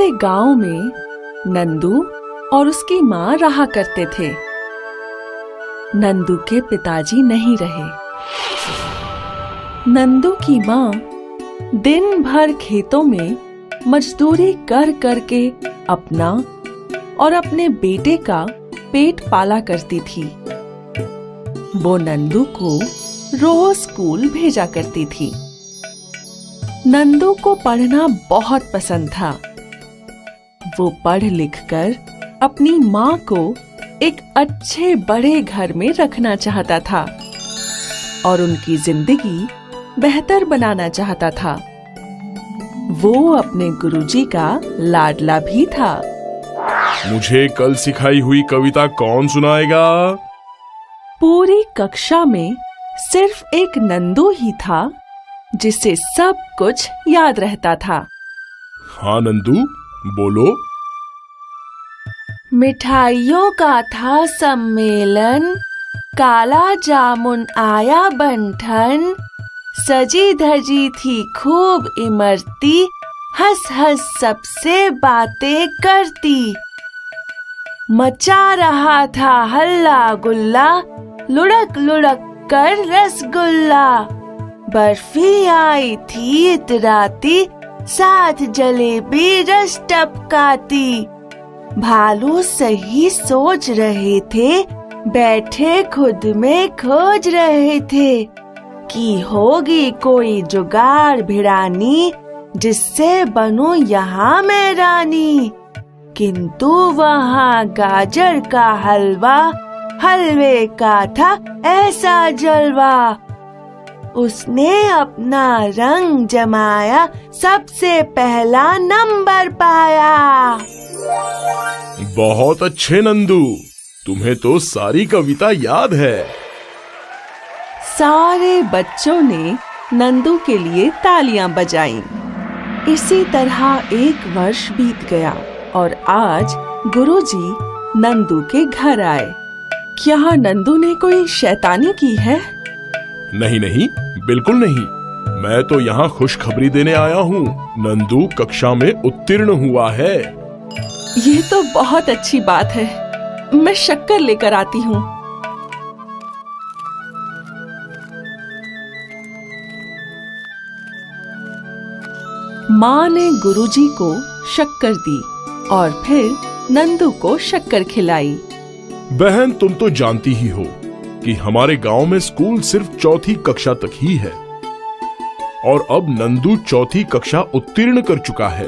से गांव में नंदू और उसकी माँ रहा करते थे। नंदू के पिताजी नहीं रहे। नंदू की माँ दिन भर खेतों में मजदूरी कर करके अपना और अपने बेटे का पेट पाला करती थी। वो नंदू को रोज स्कूल भेजा करती थी। नंदू को पढ़ना बहुत पसंद था। वो पढ़ लिखकर अपनी माँ को एक अच्छे बड़े घर में रखना चाहता था और उनकी जिंदगी बेहतर बनाना चाहता था। वो अपने गुरुजी का लाडला भी था। मुझे कल सिखाई हुई कविता कौन सुनाएगा? पूरी कक्षा में सिर्फ एक नंदू ही था जिसे सब कुछ याद रहता था। हाँ नंदू, बोलो। मिठाइयों का था सम्मेलन, काला जामुन आया बंठन, सजी धजी थी खूब इमरती, हंस हंस सबसे बातें करती। मचा रहा था हल्ला गुल्ला, लुढ़क लुढ़क कर रसगुल्ला, बर्फी आई थी इतराती, साथ जलेबी रस टपकाती। भालू सही सोच रहे थे, बैठे खुद में खोज रहे थे कि होगी कोई जुगाड़ भिड़ानी, जिससे बनूं यहाँ मैं रानी। किंतु वहाँ गाजर का हलवा, हलवे का था ऐसा जलवा। उसने अपना रंग जमाया, सबसे पहला नंबर पाया। बहुत अच्छे नंदू, तुम्हें तो सारी कविता याद है। सारे बच्चों ने नंदू के लिए तालियां बजाईं। इसी तरह एक वर्ष बीत गया और आज गुरुजी नंदू के घर आए। क्या नंदू ने कोई शैतानी की है? नहीं नहीं, बिल्कुल नहीं। मैं तो यहाँ खुशखबरी देने आया हूँ। नंदू कक्षा में उत्तीर्ण हुआ है। ये तो बहुत अच्छी बात है। मैं शक्कर लेकर आती हूँ। माँ ने गुरुजी को शक्कर दी और फिर नंदू को शक्कर खिलाई। बहन, तुम तो जानती ही हो कि हमारे गांव में स्कूल सिर्फ चौथी कक्षा तक ही है और अब नंदू चौथी कक्षा उत्तीर्ण कर चुका है।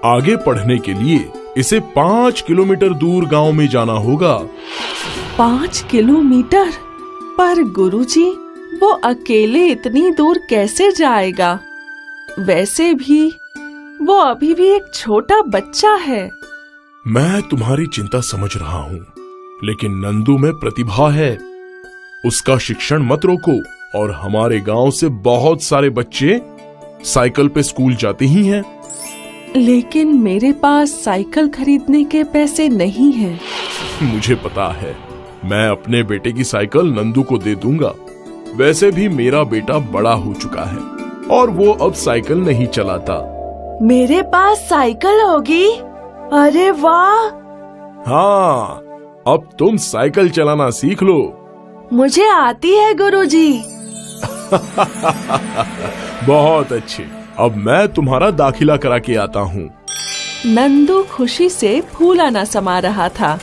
आगे पढ़ने के लिए इसे 5 किलोमीटर दूर गांव में जाना होगा। 5 किलोमीटर? पर गुरुजी, वो अकेले इतनी दूर कैसे जाएगा? वैसे भी वो अभी भी एक छोटा बच्चा है। मैं तुम्हारी चिंता समझ रहा हूँ, लेकिन नंदू में प्रतिभा है। उसका शिक्षण मत रोको और हमारे गांव से बहुत सारे बच्चे साइकिल पे स्कूल जाते ही हैं। लेकिन मेरे पास साइकिल खरीदने के पैसे नहीं हैं। मुझे पता है, मैं अपने बेटे की साइकिल नंदू को दे दूंगा। वैसे भी मेरा बेटा बड़ा हो चुका है और वो अब साइकिल नहीं चलाता। मेरे पास साइकिल होगी? अरे वाह! हाँ, अब तुम साइकिल चलाना सीख लो। मुझे आती है गुरुजी। बहुत अच्छे। अब मैं तुम्हारा दाखिला करा के आता हूँ। नंदू खुशी से फूला न समा रहा था।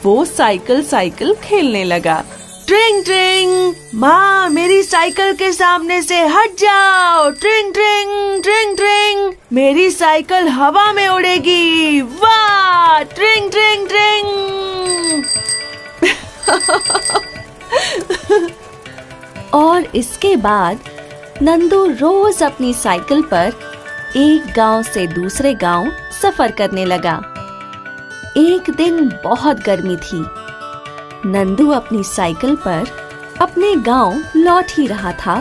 वो साइकिल खेलने लगा। ट्रिंग ट्रिंग, माँ मेरी साइकिल के सामने से हट जाओ। ट्रिंग ट्रिंग ट्रिंग ट्रिंग, मेरी साइकिल हवा में उड़ेगी। वाह! ट्रिंग ट्रिंग ट्रिंग। और इसके बाद नंदू रोज अपनी साइकिल पर एक गांव से दूसरे गांव सफर करने लगा। एक दिन बहुत गर्मी थी। नंदू अपनी साइकिल पर अपने गांव लौट ही रहा था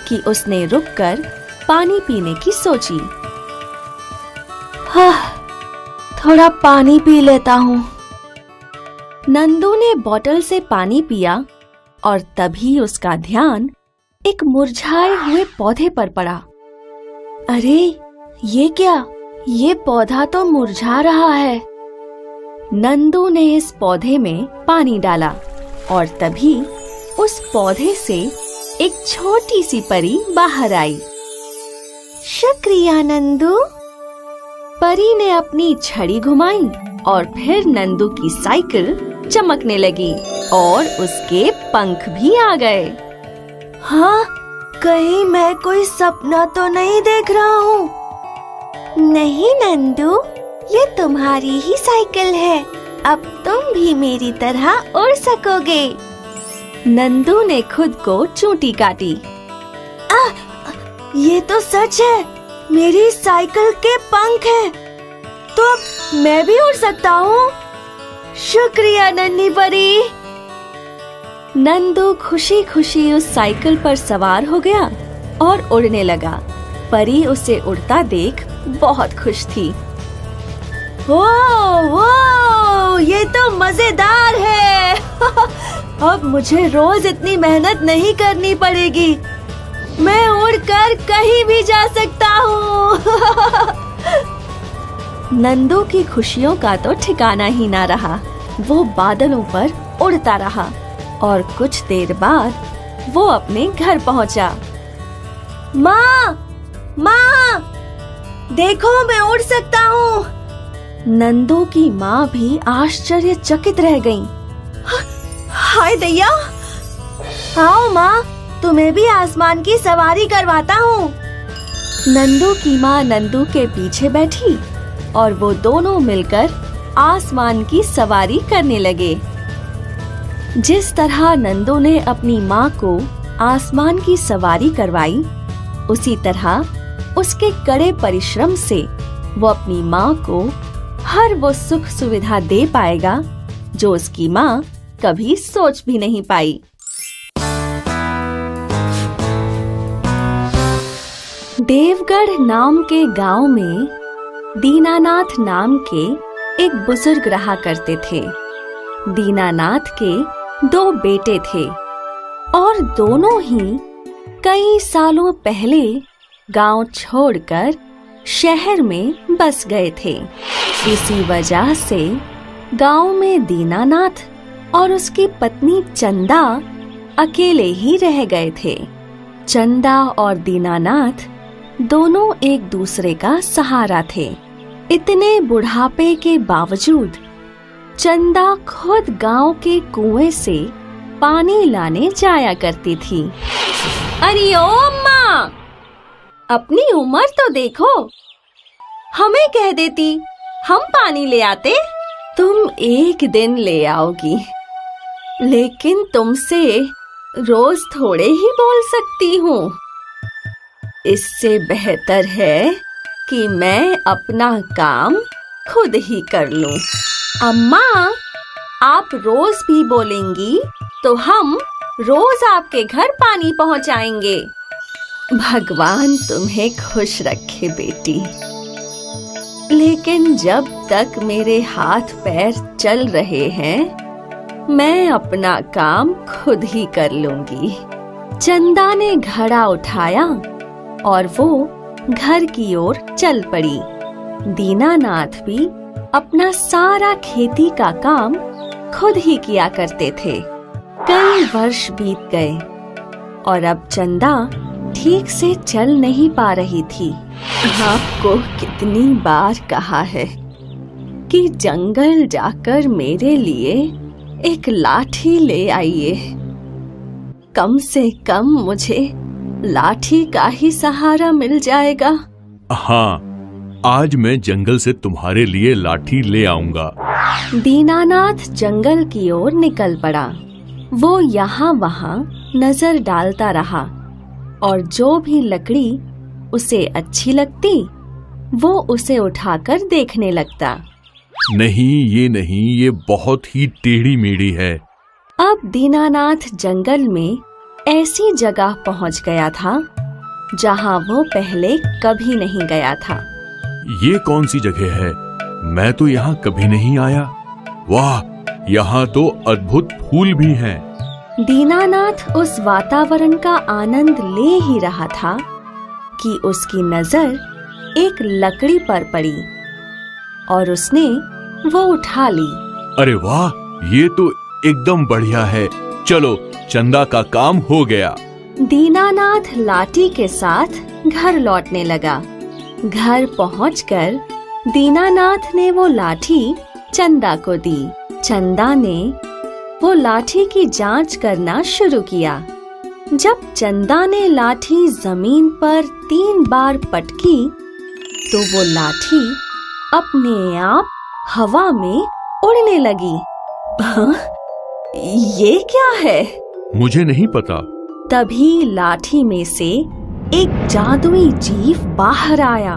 कि उसने रुककर पानी पीने की सोची। थोड़ा पानी पी लेता हूँ। नंदू ने बोतल से पानी पिया और तभी उसका ध्यान एक मुरझाए हुए पौधे पर पड़ा। अरे ये क्या? ये पौधा तो मुरझा रहा है। नंदू ने इस पौधे में पानी डाला और तभी उस पौधे से एक छोटी सी परी बाहर आई। शुक्रिया नंदू। परी ने अपनी छड़ी घुमाई और फिर नंदू की साइकिल चमकने लगी और उसके पंख भी आ गए। हाँ, कहीं मैं कोई सपना तो नहीं देख रहा हूँ? नहीं नंदू, ये तुम्हारी ही साइकिल है। अब तुम भी मेरी तरह उड़ सकोगे। नंदू ने खुद को चूंटी काटी। ये तो सच है, मेरी साइकिल के पंख हैं। तो अब मैं भी उड़ सकता हूँ। शुक्रिया नन्ही परी। नंदू खुशी खुशी उस साइकिल पर सवार हो गया और उड़ने लगा। परी उसे उड़ता देख बहुत खुश थी। वो, ये तो मजेदार है। अब मुझे रोज इतनी मेहनत नहीं करनी पड़ेगी। मैं उड़कर कहीं भी जा सकता हूँ। नंदू की खुशियों का तो ठिकाना ही ना रहा। वो बादलों पर उड़ता रहा और कुछ देर बाद वो अपने घर पहुंचा। माँ, देखो मैं उड़ सकता हूँ। नंदू की माँ भी आश्चर्यचकित रह गईं। हाय दैया! आओ माँ, तुम्हें भी आसमान की सवारी करवाता हूँ। नंदू की माँ नंदू के पीछे बैठी और वो दोनों मिलकर आसमान की सवारी करने लगे। जिस तरह नंदू ने अपनी माँ को आसमान की सवारी करवाई, उसी तरह उसके कड़े परिश्रम से वो अपनी माँ को हर वो सुख सुविधा दे पाएगा जो उसकी माँ कभी सोच भी नहीं पाई। देवगढ़ नाम के गांव में दीनानाथ नाम के एक बुजुर्ग रहा करते थे। दीनानाथ के 2 बेटे थे और दोनों ही कई सालों पहले गांव छोड़कर शहर में बस गए थे। इसी वजह से गांव में दीनानाथ और उसकी पत्नी चंदा अकेले ही रह गए थे। चंदा और दीनानाथ दोनों एक दूसरे का सहारा थे। इतने बुढ़ापे के बावजूद चंदा खुद गांव के कुएं से पानी लाने जाया करती थी। अरे ओ अम्मा, अपनी उम्र तो देखो, हमें कह देती हम पानी ले आते। तुम एक दिन ले आओगी, लेकिन तुमसे रोज थोड़े ही बोल सकती हूँ। इससे बेहतर है कि मैं अपना काम खुद ही कर लूं। अम्मा, आप रोज भी बोलेंगी तो हम रोज आपके घर पानी पहुंचाएंगे। भगवान तुम्हें खुश रखे बेटी। लेकिन जब तक मेरे हाथ पैर चल रहे हैं, मैं अपना काम खुद ही कर लूंगी। चंदा ने घड़ा उठाया और वो घर की ओर चल पड़ी। दीनानाथ भी अपना सारा खेती का काम खुद ही किया करते थे। कई वर्ष बीत गए और अब चंदा ठीक से चल नहीं पा रही थी। आपको कितनी बार कहा है कि जंगल जाकर मेरे लिए एक लाठी ले आइए। कम से कम मुझे लाठी का ही सहारा मिल जाएगा। हाँ, आज मैं जंगल से तुम्हारे लिए लाठी ले आऊंगा। दीनानाथ जंगल की ओर निकल पड़ा। वो यहाँ वहाँ नजर डालता रहा और जो भी लकड़ी उसे अच्छी लगती, वो उसे उठाकर देखने लगता। नहीं, ये नहीं, ये बहुत ही टेढ़ी मेढ़ी है। अब दीनानाथ जंगल में ऐसी जगह पहुंच गया था जहां वो पहले कभी नहीं गया था। ये कौन सी जगह है? मैं तो यहाँ कभी नहीं आया। वाह, यहाँ तो अद्भुत फूल भी हैं। दीनानाथ उस वातावरण का आनंद ले ही रहा था कि उसकी नजर एक लकड़ी पर पड़ी और उसने वो उठा ली। अरे वाह, ये तो एकदम बढ़िया है। चलो, चंदा का काम हो गया। दीनानाथ लाठी के साथ घर लौटने लगा। घर पहुंचकर दीनानाथ ने वो लाठी चंदा को दी। चंदा ने वो लाठी की जांच करना शुरू किया। जब चंदा ने लाठी जमीन पर 3 बार पटकी तो वो लाठी अपने आप हवा में उड़ने लगी। ये क्या है? मुझे नहीं पता। तभी लाठी में से एक जादुई जीव बाहर आया।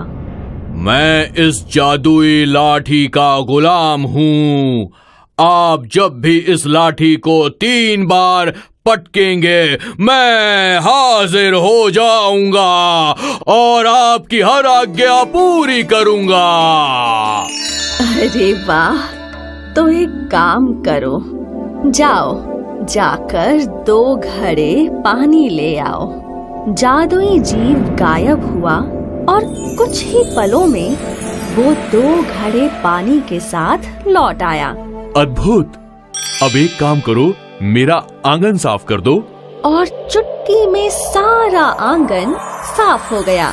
मैं इस जादुई लाठी का गुलाम हूँ। आप जब भी इस लाठी को 3 बार पटकेंगे, मैं हाजिर हो जाऊंगा और आपकी हर आज्ञा पूरी करूंगा। अरे वाह, तो एक काम करो, जाओ जाकर 2 घड़े पानी ले आओ। जादुई जीव गायब हुआ और कुछ ही पलों में वो 2 घड़े पानी के साथ लौट आया। अद्भुत! अब एक काम करो, मेरा आंगन साफ कर दो। और चुटकी में सारा आंगन साफ हो गया।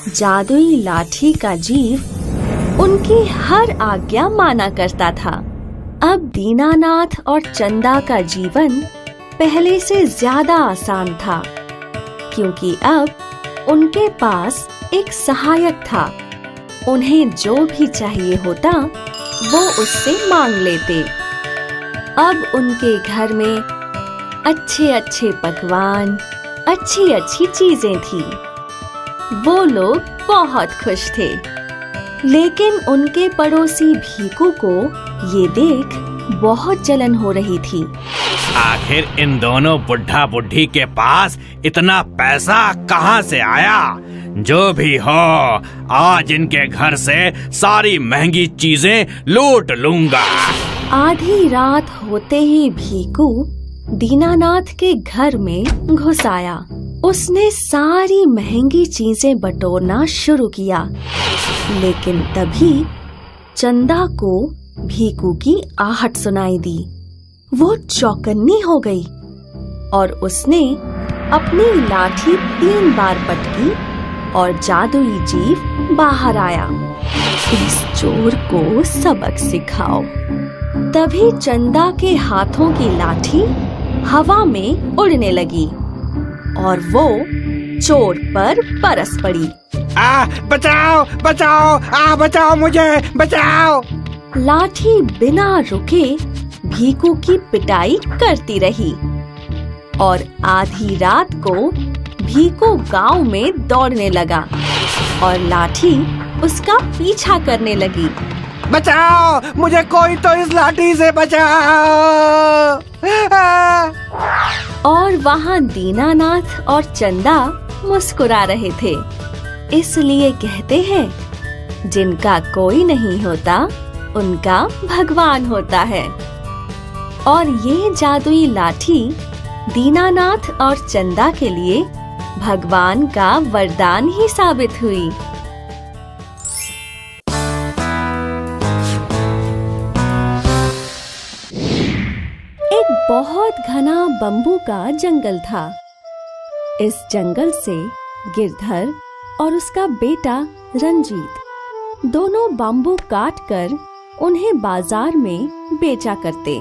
जादुई लाठी का जीव उनकी हर आज्ञा माना करता था। अब दीनानाथ और चंदा का जीवन पहले से ज्यादा आसान था, क्योंकि अब उनके पास एक सहायक था। उन्हें जो भी चाहिए होता वो उससे मांग लेते। अब उनके घर में अच्छे अच्छे पकवान, अच्छी अच्छी चीजें थी। वो लोग बहुत खुश थे। लेकिन उनके पड़ोसी भीकू को ये देख बहुत जलन हो रही थी। आखिर इन दोनों बुढ़ा बुढ़ी के पास इतना पैसा कहाँ से आया? जो भी हो, आज इनके घर से सारी महंगी चीजें लूट लूंगा। आधी रात होते ही भीकू दीनानाथ के घर में घुस आया। उसने सारी महंगी चीजें बटोरना शुरू किया। लेकिन तभी चंदा को भीकू की आहट सुनाई दी। वो चौकन्नी हो गई और उसने अपनी लाठी 3 बार पटकी और जादुई जीव बाहर आया। इस चोर को सबक सिखाओ। तभी चंदा के हाथों की लाठी हवा में उड़ने लगी और वो चोर पर बरस पड़ी। बचाओ बचाओ, बचाओ मुझे, बचाओ। लाठी बिना रुके भीकू की पिटाई करती रही और आधी रात को भीकू गांव में दौड़ने लगा और लाठी उसका पीछा करने लगी। बचाओ मुझे, कोई तो इस लाठी से बचाओ। और वहाँ दीनानाथ और चंदा मुस्कुरा रहे थे। इसलिए कहते हैं, जिनका कोई नहीं होता उनका भगवान होता है। और ये जादुई लाठी दीनानाथ और चंदा के लिए भगवान का वरदान ही साबित हुई। एक बहुत घना बम्बू का जंगल था। इस जंगल से गिरधर और उसका बेटा रंजीत दोनों बम्बू काटकर उन्हें बाजार में बेचा करते।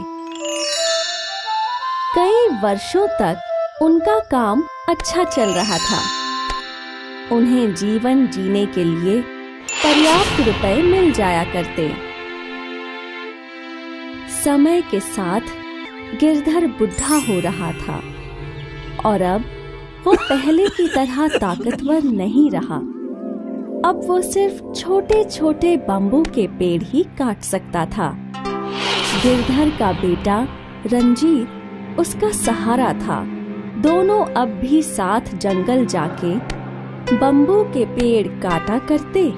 कई वर्षों तक उनका काम अच्छा चल रहा था। उन्हें जीवन जीने के लिए पर्याप्त रुपए मिल जाया करते। समय के साथ गिरधर बुढ़ा हो रहा था और अब वो पहले की तरह ताकतवर नहीं रहा। अब वो सिर्फ छोटे छोटे बम्बू के पेड़ ही काट सकता था। गिरधर का बेटा रंजीत उसका सहारा था। दोनों अब भी साथ जंगल जाके बम्बू के पेड़ काटा करते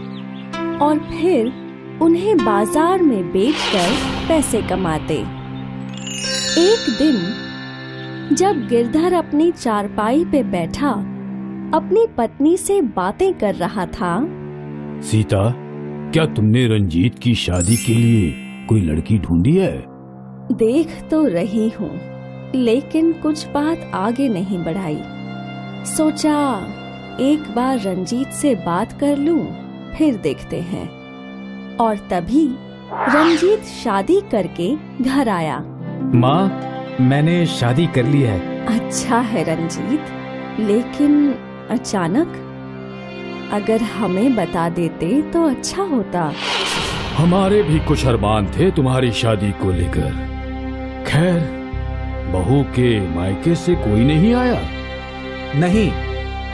और फिर उन्हें बाजार में बेचकर पैसे कमाते। एक दिन जब गिरधर अपनी चारपाई पे बैठा अपनी पत्नी से बातें कर रहा था, सीता, क्या तुमने रंजीत की शादी के लिए कोई लड़की ढूंढी है? देख तो रही हूँ, लेकिन कुछ बात आगे नहीं बढ़ाई। सोचा एक बार रंजीत से बात कर लूं, फिर देखते हैं। और तभी रंजीत शादी करके घर आया। माँ, मैंने शादी कर ली है। अच्छा है रंजीत, लेकिन अचानक? अगर हमें बता देते तो अच्छा होता। हमारे भी कुछ अरमान थे तुम्हारी शादी को लेकर। खैर, बहू के मायके से कोई नहीं आया? नहीं,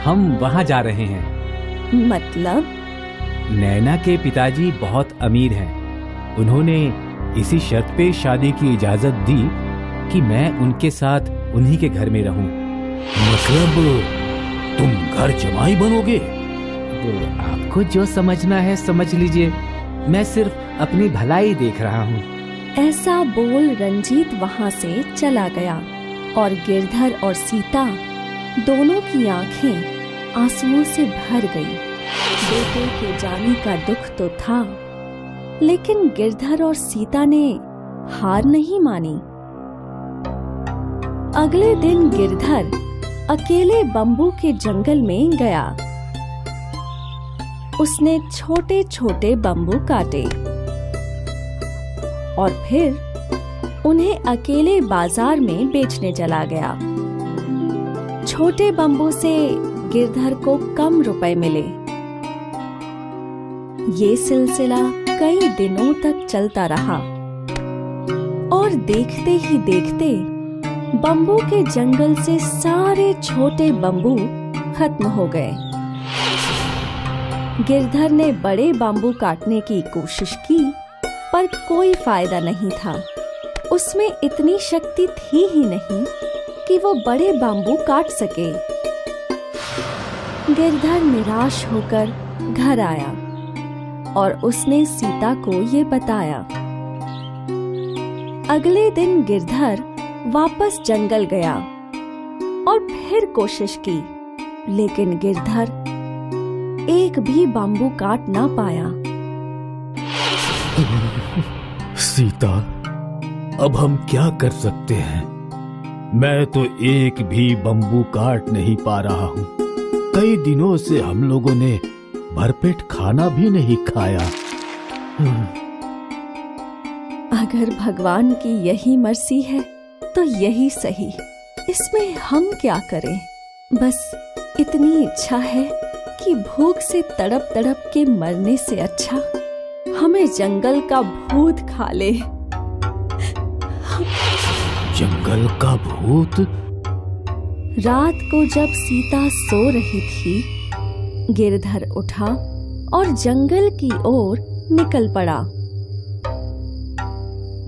हम वहाँ जा रहे हैं। मतलब? नैना के पिताजी बहुत अमीर हैं। उन्होंने इसी शर्त पे शादी की इजाजत दी कि मैं उनके साथ उन्हीं के घर में रहूं। मतलब तुम घर जमाई बनोगे? तो आपको जो समझना है समझ लीजिए, मैं सिर्फ अपनी भलाई देख रहा हूँ। ऐसा बोल रंजीत वहाँ से चला गया और गिरधर और सीता दोनों की आंखें आंसुओं से भर गई। बेटे के जाने का दुख तो था, लेकिन गिरधर और सीता ने हार नहीं मानी। अगले दिन गिरधर अकेले बम्बू के जंगल में गया। उसने छोटे छोटे बम्बू काटे और फिर उन्हें अकेले बाजार में बेचने चला गया। छोटे बम्बू से गिरधर को कम रुपए मिले। ये सिलसिला कई दिनों तक चलता रहा और देखते ही देखते बम्बू के जंगल से सारे छोटे बम्बू खत्म हो गए। गिरधर ने बड़े बम्बू काटने की कोशिश की, पर कोई फायदा नहीं था। उसमें इतनी शक्ति थी ही नहीं कि वो बड़े बम्बू काट सके। गिरधर निराश होकर घर आया और उसने सीता को ये बताया। अगले दिन गिरधर वापस जंगल गया और फिर कोशिश की, लेकिन गिरधर एक भी बम्बू काट ना पाया। सीता, अब हम क्या कर सकते हैं? मैं तो एक भी बम्बू काट नहीं पा रहा हूँ। कई दिनों से हम लोगों ने भरपेट खाना भी नहीं खाया। अगर भगवान की यही मर्जी है तो यही सही। इसमें हम क्या करें? बस इतनी इच्छा है कि भूख से तड़प तड़प के मरने से अच्छा हमें जंगल का भूत खा ले। जंगल का भूत? रात को जब सीता सो रही थी, गिरधर उठा और जंगल की ओर निकल पड़ा।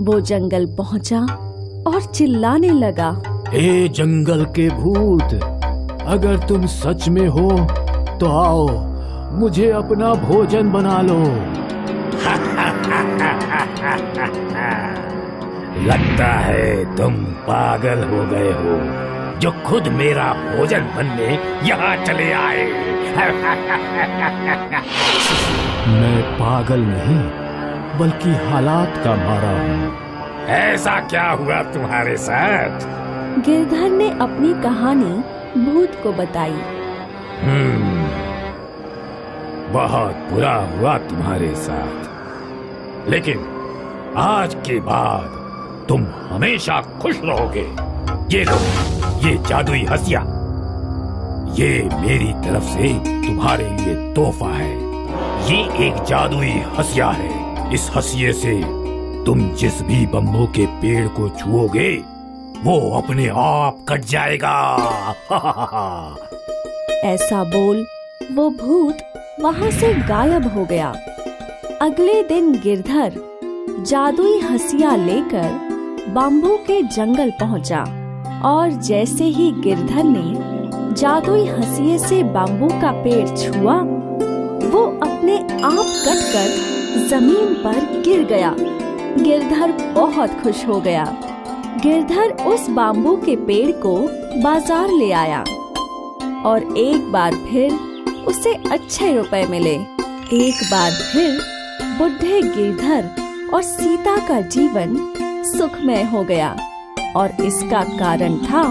वो जंगल पहुंचा और चिल्लाने लगा, ए जंगल के भूत, अगर तुम सच में हो तो आओ, मुझे अपना भोजन बना लो। लगता है तुम पागल हो गए हो, जो खुद मेरा भोजन बनने यहाँ चले आए। मैं पागल नहीं, बल्कि हालात का मारा हूँ। ऐसा क्या हुआ तुम्हारे साथ? गिरधर ने अपनी कहानी भूत को बताई। बहुत बुरा हुआ तुम्हारे साथ, लेकिन आज के बाद तुम हमेशा खुश रहोगे। ये लो, ये जादुई हंसिया, ये मेरी तरफ से तुम्हारे लिए तोहफा है। ये एक जादुई हंसिया है। इस हंसिये से तुम जिस भी बम्बू के पेड़ को छुओगे, वो अपने आप कट जाएगा। ऐसा बोल वो भूत वहां से गायब हो गया। अगले दिन गिरधर जादुई हंसिया लेकर बाम्बू के जंगल पहुंचा और जैसे ही गिरधर ने जादुई हंसिये से बाम्बू का पेड़ छुआ, वो अपने आप कटकर जमीन पर गिर गया। गिरधर बहुत खुश हो गया। गिरधर उस बाम्बू के पेड़ को बाजार ले आया और एक बार फिर उसे अच्छे रुपए मिले। एक बार फिर बुढ़े गिरधर और सीता का जीवन सुखमय हो गया और इसका कारण था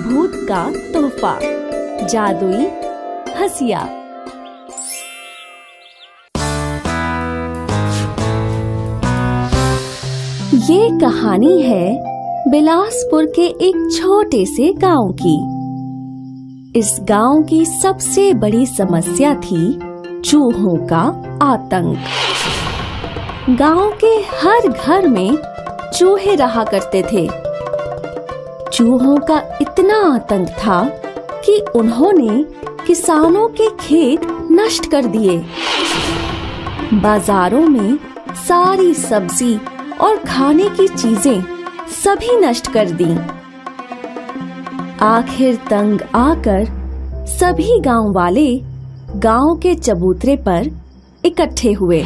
भूत का तोहफा, जादुई हंसिया। ये कहानी है बिलासपुर के एक छोटे से गांव की। इस गांव की सबसे बड़ी समस्या थी चूहों का आतंक। गांव के हर घर में चूहे रहा करते थे। चूहों का इतना आतंक था कि उन्होंने किसानों के खेत नष्ट कर दिए। बाजारों में सारी सब्जी और खाने की चीजें सभी नष्ट कर दी। आखिर तंग आकर सभी गांव वाले गांव के चबूतरे पर इकट्ठे हुए।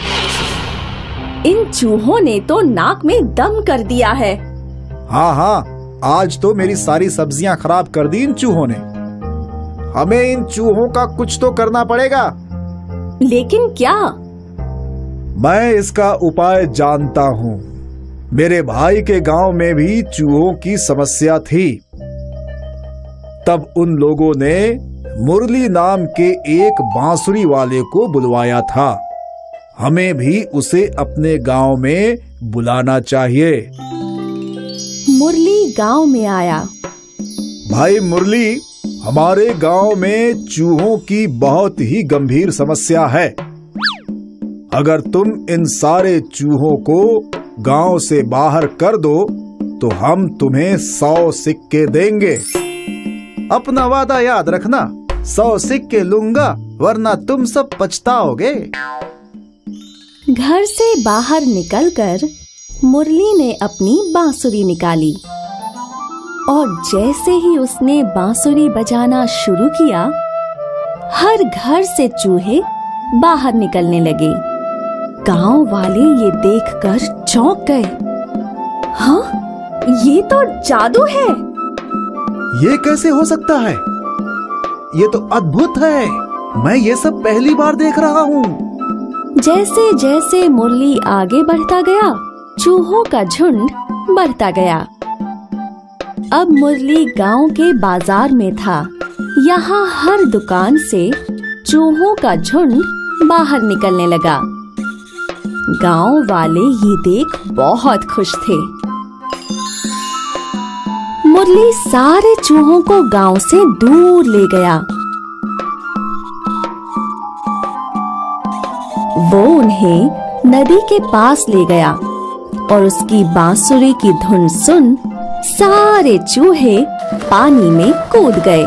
इन चूहों ने तो नाक में दम कर दिया है। हाँ, आज तो मेरी सारी सब्जियां खराब कर दी इन चूहों ने। हमें इन चूहों का कुछ तो करना पड़ेगा। लेकिन क्या? मैं इसका उपाय जानता हूँ। मेरे भाई के गांव में भी चूहों की समस्या थी। तब उन लोगों ने मुरली नाम के एक बांसुरी वाले को बुलवाया था। हमें भी उसे अपने गांव में बुलाना चाहिए। मुरली गांव में आया। भाई मुरली, हमारे गांव में चूहों की बहुत ही गंभीर समस्या है। अगर तुम इन सारे चूहों को गांव से बाहर कर दो तो हम तुम्हें 100 सिक्के देंगे। अपना वादा याद रखना, 100 सिक्के लूंगा वरना तुम सब पछताओगे। घर से बाहर निकलकर मुरली ने अपनी बांसुरी निकाली और जैसे ही उसने बांसुरी बजाना शुरू किया, हर घर से चूहे बाहर निकलने लगे। गांव वाले ये देखकर चौंक गए। हाँ, ये तो जादू है। ये कैसे हो सकता है? ये तो अद्भुत है। मैं ये सब पहली बार देख रहा हूँ। जैसे जैसे मुरली आगे बढ़ता गया, चूहों का झुंड बढ़ता गया। अब मुरली गांव के बाजार में था। यहाँ हर दुकान से चूहों का झुंड बाहर निकलने लगा। गांव वाले ये देख बहुत खुश थे। मुरली सारे चूहों को गांव से दूर ले गया। वो उन्हें नदी के पास ले गया और उसकी बांसुरी की धुन सुन सारे चूहे पानी में कूद गए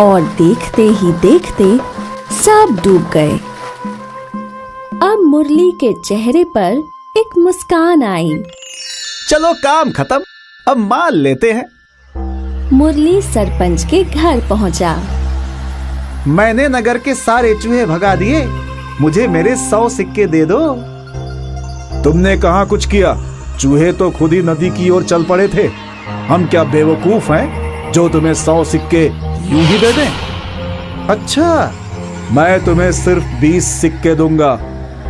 और देखते ही देखते सब डूब गए। अब मुरली के चेहरे पर एक मुस्कान आई। चलो काम खत्म, अब माल लेते हैं। मुरली सरपंच के घर पहुंचा। मैंने नगर के सारे चूहे भगा दिए, मुझे मेरे 100 सिक्के दे दो। तुमने कहाँ कुछ किया? चूहे तो खुद ही नदी की ओर चल पड़े थे। हम क्या बेवकूफ हैं जो तुम्हें 100 सिक्के यूं ही दे दें? अच्छा, मैं तुम्हें सिर्फ 20 सिक्के दूंगा।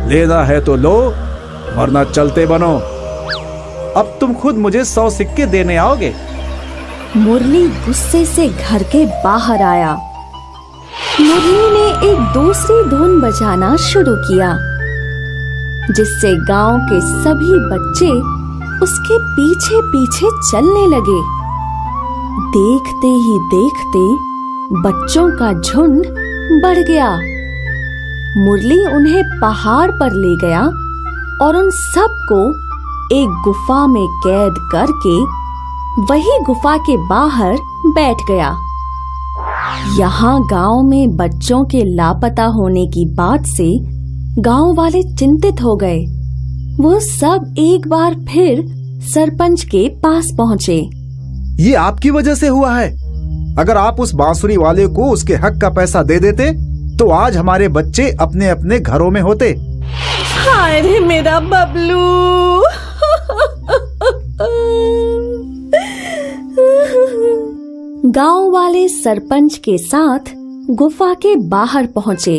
लेना है तो लो वरना चलते बनो। अब तुम खुद मुझे 100 सिक्के देने आओगे? मुरली गुस्से से घर के बाहर आया। मुरली ने एक दूसरी धुन बजाना शुरू किया, जिससे गांव के सभी बच्चे उसके पीछे पीछे चलने लगे। देखते ही देखते बच्चों का झुंड बढ़ गया। मुरली उन्हें पहाड़ पर ले गया और उन सबको एक गुफा में कैद करके वही गुफा के बाहर बैठ गया। यहाँ गांव में बच्चों के लापता होने की बात से गांव वाले चिंतित हो गए। वो सब एक बार फिर सरपंच के पास पहुँचे। ये आपकी वजह से हुआ है। अगर आप उस बांसुरी वाले को उसके हक का पैसा दे देते तो आज हमारे बच्चे अपने अपने घरों में होते। हाय रे मेरा बबलू। गांव वाले सरपंच के साथ गुफा के बाहर पहुंचे।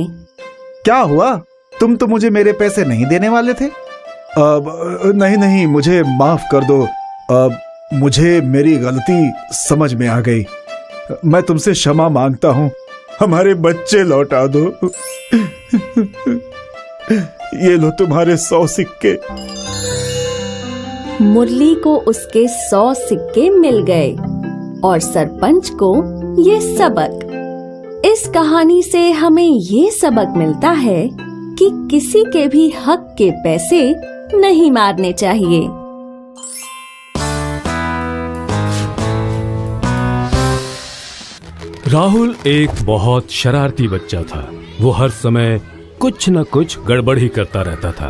क्या हुआ? तुम तो मुझे मेरे पैसे नहीं देने वाले थे। नहीं, मुझे माफ कर दो। मुझे मेरी गलती समझ में आ गई। मैं तुमसे क्षमा मांगता हूँ। हमारे बच्चे लौटा दो। ये लो तुम्हारे 100 सिक्के। मुरली को उसके 100 सिक्के मिल गए और सरपंच को ये सबक। इस कहानी से हमें ये सबक मिलता है कि किसी के भी हक के पैसे नहीं मारने चाहिए। राहुल एक बहुत शरारती बच्चा था। वो हर समय कुछ न कुछ गड़बड़ ही करता रहता था।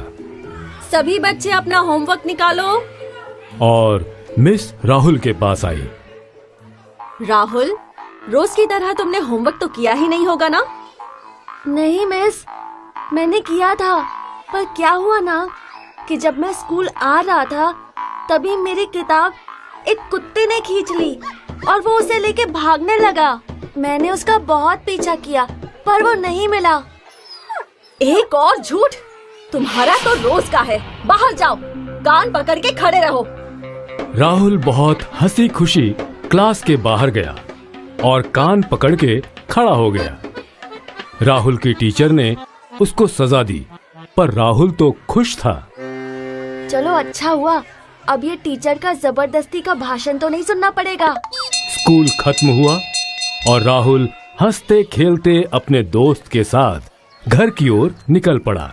सभी बच्चे अपना होमवर्क निकालो। और मिस राहुल के पास आई। राहुल, रोज की तरह तुमने होमवर्क तो किया ही नहीं होगा ना? नहीं मिस, मैंने किया था, पर क्या हुआ ना कि जब मैं स्कूल आ रहा था तभी मेरी किताब एक कुत्ते ने खींच ली और वो उसे लेके भागने लगा। मैंने उसका बहुत पीछा किया पर वो नहीं मिला। एक और झूठ! तुम्हारा तो रोज का है। बाहर जाओ, कान पकड़ के खड़े रहो। राहुल बहुत हंसी खुशी क्लास के बाहर गया और कान पकड़ के खड़ा हो गया। राहुल की टीचर ने उसको सजा दी, पर राहुल तो खुश था। चलो अच्छा हुआ, अब ये टीचर का जबरदस्ती का भाषण तो नहीं सुनना पड़ेगा। स्कूल खत्म हुआ और राहुल हंसते खेलते अपने दोस्त के साथ घर की ओर निकल पड़ा।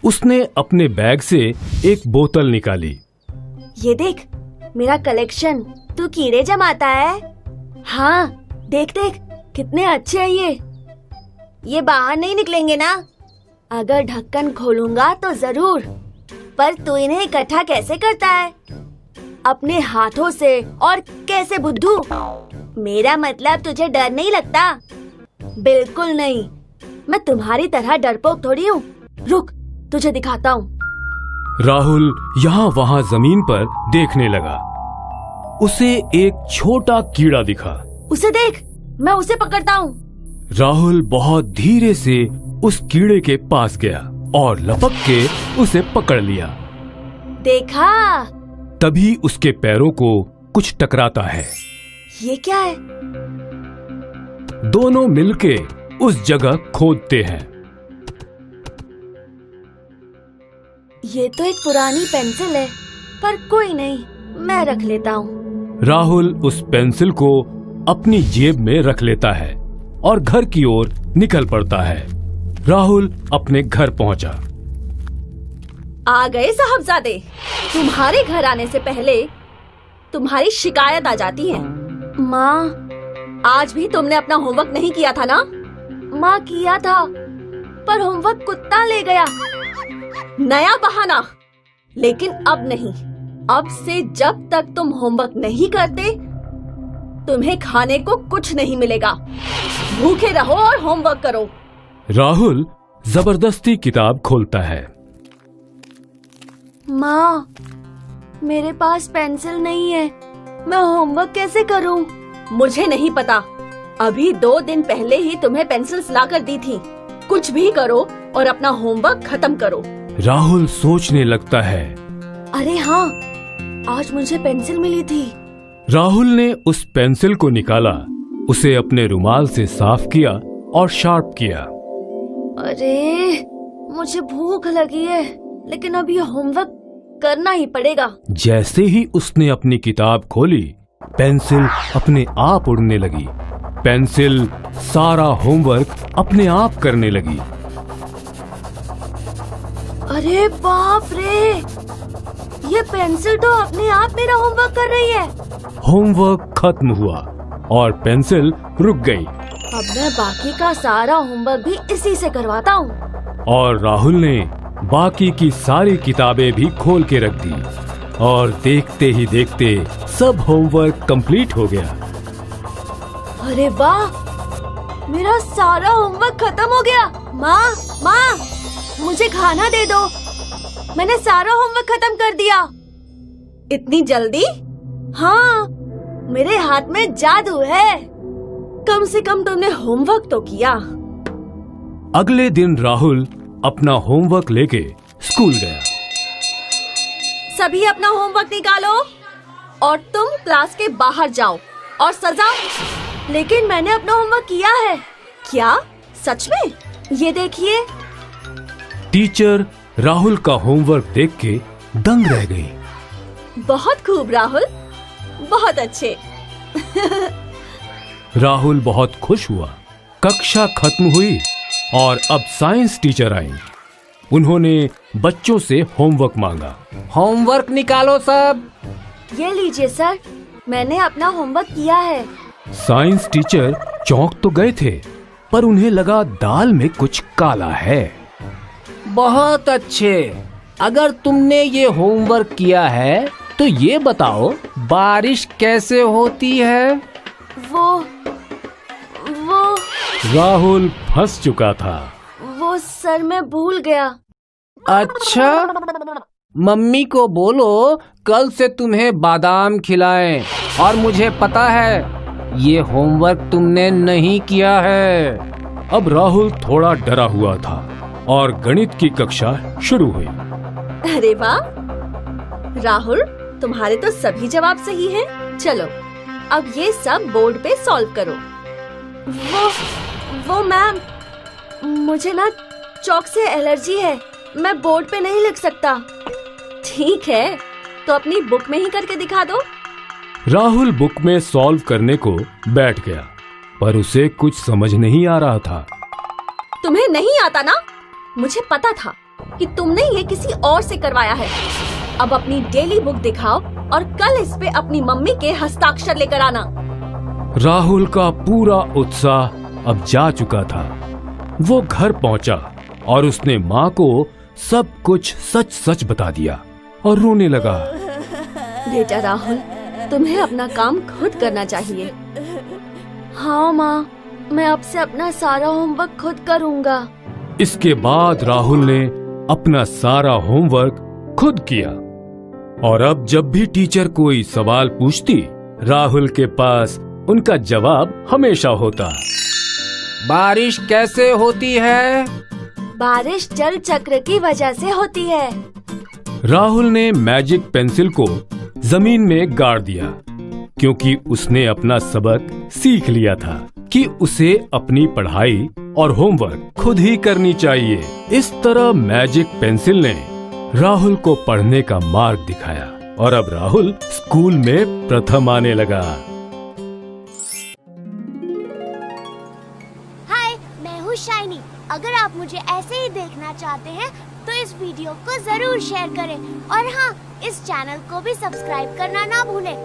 उसने अपने बैग से एक बोतल निकाली। ये देख, मेरा कलेक्शन। तू कीड़े जमाता है? हाँ, देख देख कितने अच्छे हैं ये बाहर नहीं निकलेंगे ना? अगर ढक्कन खोलूंगा तो जरूर, पर तू इन्हें इकट्ठा कैसे करता है? अपने हाथों से। और कैसे बुद्धू? मेरा मतलब तुझे डर नहीं लगता? बिल्कुल नहीं, मैं तुम्हारी तरह डरपोक थोड़ी हूँ। रुक, तुझे दिखाता हूँ। राहुल यहाँ वहाँ जमीन पर देखने लगा। उसे एक छोटा कीड़ा दिखा। उसे देख, मैं उसे पकड़ता हूँ। राहुल बहुत धीरे से उस कीड़े के पास गया और लपक के उसे पकड़ लिया। देखा? तभी उसके पैरों को कुछ टकराता है। ये क्या है? दोनों मिलके उस जगह खोदते हैं। ये तो एक पुरानी पेंसिल है, पर कोई नहीं, मैं रख लेता हूँ। राहुल उस पेंसिल को अपनी जेब में रख लेता है और घर की ओर निकल पड़ता है। राहुल अपने घर पहुंचा। आ गए साहबजादे। तुम्हारे घर आने से पहले तुम्हारी शिकायत आ जाती है। माँ, आज भी तुमने अपना होमवर्क नहीं किया था ना? माँ, किया था, पर होमवर्क कुत्ता ले गया। नया बहाना। लेकिन अब नहीं। अब से जब तक तुम होमवर्क नहीं करते, तुम्हें खाने को कुछ नहीं मिलेगा। भूखे रहो और होमवर्क करो। राहुल जबरदस्ती किताब खोलता है। माँ, मेरे पास पेंसिल नहीं है, मैं होमवर्क कैसे करूँ? मुझे नहीं पता। अभी 2 दिन पहले ही तुम्हें पेंसिल्स लाकर दी थी। कुछ भी करो और अपना होमवर्क खत्म करो। राहुल सोचने लगता है। अरे हाँ, आज मुझे पेंसिल मिली थी। राहुल ने उस पेंसिल को निकाला, उसे अपने रुमाल से साफ किया और शार्प किया। अरे, मुझे भूख लगी है, लेकिन अब ये होमवर्क करना ही पड़ेगा। जैसे ही उसने अपनी किताब खोली, पेंसिल अपने आप उड़ने लगी। पेंसिल सारा होमवर्क अपने आप करने लगी। अरे बाप रे, ये पेंसिल तो अपने आप मेरा होमवर्क कर रही है। होमवर्क खत्म हुआ और पेंसिल रुक गई। अब मैं बाकी का सारा होमवर्क भी इसी से करवाता हूँ। और राहुल ने बाकी की सारी किताबें भी खोल के रख दी और देखते ही देखते सब होमवर्क कंप्लीट हो गया। अरे वाह, मेरा सारा होमवर्क खत्म हो गया। माँ, माँ, मुझे खाना दे दो। मैंने सारा होमवर्क खत्म कर दिया। इतनी जल्दी? हाँ, मेरे हाथ में जादू है। कम से कम तुमने होमवर्क तो किया। अगले दिन राहुल अपना होमवर्क लेके स्कूल गया। सभी अपना होमवर्क निकालो और तुम क्लास के बाहर जाओ। और सजा? लेकिन मैंने अपना होमवर्क किया है। क्या? सच में? ये देखिए। टीचर राहुल का होमवर्क देख के दंग रह गई। बहुत खूब राहुल, बहुत अच्छे। राहुल बहुत खुश हुआ। कक्षा खत्म हुई और अब साइंस टीचर आई। उन्होंने बच्चों से होमवर्क मांगा। होमवर्क निकालो सब। ये लीजिए सर, मैंने अपना होमवर्क किया है। साइंस टीचर चौंक तो गए थे, पर उन्हें लगा दाल में कुछ काला है। बहुत अच्छे। अगर तुमने ये होमवर्क किया है तो ये बताओ बारिश कैसे होती है? वो राहुल फंस चुका था। वो सर मैं भूल गया। अच्छा, मम्मी को बोलो कल से तुम्हें बादाम खिलाएं। और मुझे पता है ये होमवर्क तुमने नहीं किया है। अब राहुल थोड़ा डरा हुआ था और गणित की कक्षा शुरू हुई। अरे वाह राहुल, तुम्हारे तो सभी जवाब सही हैं। चलो अब ये सब बोर्ड पे सॉल्व करो। वो मैम, मुझे ना चौक से एलर्जी है, मैं बोर्ड पे नहीं लिख सकता। ठीक है, तो अपनी बुक में ही करके दिखा दो। राहुल बुक में सॉल्व करने को बैठ गया, पर उसे कुछ समझ नहीं आ रहा था। तुम्हें नहीं आता ना? मुझे पता था कि तुमने ये किसी और से करवाया है। अब अपनी डेली बुक दिखाओ और कल इस पे अपनी मम्मी के हस्ताक्षर लेकर आना। राहुल का पूरा उत्साह अब जा चुका था। वो घर पहुंचा और उसने माँ को सब कुछ सच सच बता दिया और रोने लगा। बेटा राहुल, तुम्हें अपना काम खुद करना चाहिए। हाँ माँ, मैं अब से अपना सारा होमवर्क खुद करूँगा। इसके बाद राहुल ने अपना सारा होमवर्क खुद किया और अब जब भी टीचर कोई सवाल पूछती, राहुल के पास उनका जवाब हमेशा होता। बारिश कैसे होती है? बारिश जल चक्र की वजह से होती है। राहुल ने मैजिक पेंसिल को जमीन में गाड़ दिया, क्योंकि उसने अपना सबक सीख लिया था कि उसे अपनी पढ़ाई और होमवर्क खुद ही करनी चाहिए। इस तरह मैजिक पेंसिल ने राहुल को पढ़ने का मार्ग दिखाया और अब राहुल स्कूल में प्रथम आने लगा। हाय, मैं हूँ शाइनी। अगर आप मुझे ऐसे ही देखना चाहते हैं तो इस वीडियो को जरूर शेयर करें और हाँ, इस चैनल को भी सब्सक्राइब करना ना भूलें।